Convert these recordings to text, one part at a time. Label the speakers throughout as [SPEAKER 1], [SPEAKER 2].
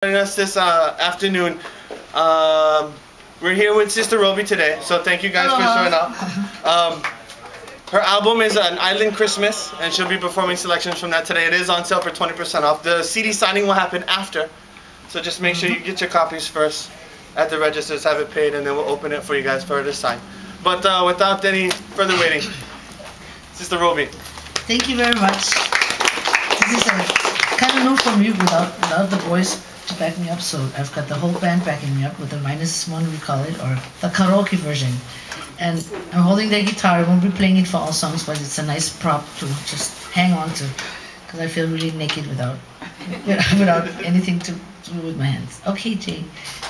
[SPEAKER 1] Joining us this afternoon. We're here with Sister Robi today, so thank you guys for showing up. Her album is An Island Christmas, and she'll be performing selections from that today. It is on sale for 20% off. The CD signing will happen after, so just make sure you get your copies first at the registers, have it paid, and then we'll open it for you guys for her to sign. But without any further waiting, Sister Robi.
[SPEAKER 2] Thank you very much. This is a kind of new for me without the boys to back me up, so I've got the whole band backing me up with the -1, we call it, or the karaoke version. And I'm holding the guitar. I won't be playing it for all songs, but it's a nice prop to just hang on to, because I feel really naked without anything to do with my hands. Okay, Jay.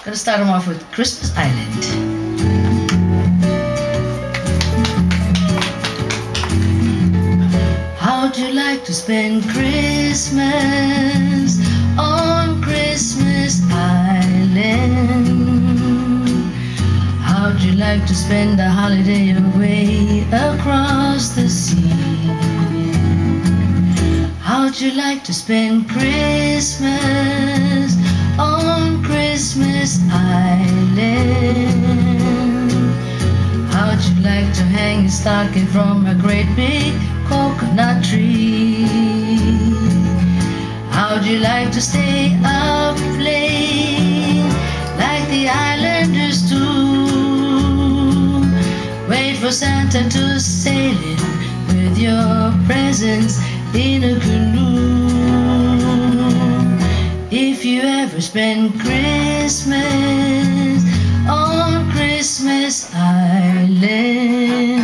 [SPEAKER 2] Gonna start them off with Christmas Island. How'd you like to spend Christmas on Christmas Island? How'd you like to spend the holiday away across the sea? How'd you like to spend Christmas on Christmas Island? How'd you like to hang your stocking from a great big coconut tree? How'd you like to stay up late like the islanders do? Wait for Santa to sail in with your presents in a canoe. If you ever spend Christmas on Christmas Island,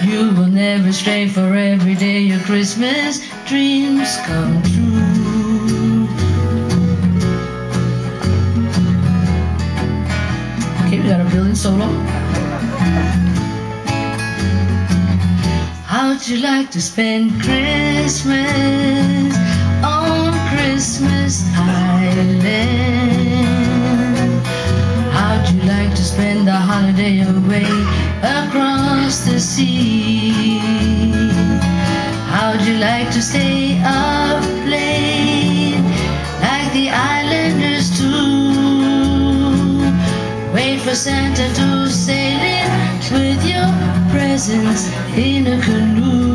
[SPEAKER 2] you will never stray, for every day your Christmas dreams come true. Okay, we got a building solo. How'd you like to spend Christmas on Christmas Island? How'd you like to spend the holiday away across the sea? How'd you like to stay up late like the islanders do? Wait for Santa to sail in with your presents in a canoe.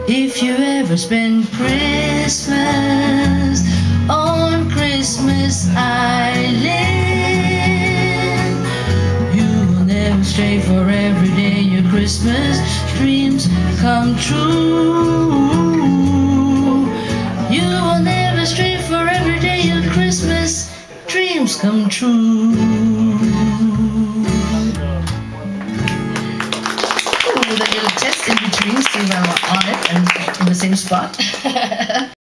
[SPEAKER 2] If you ever spend Christmas on Christmas Island, you will never stray, for every day your Christmas dreams come true. You will never stray, for every day your Christmas dreams come true. With a little test in between, see if I'm on it and in the same spot.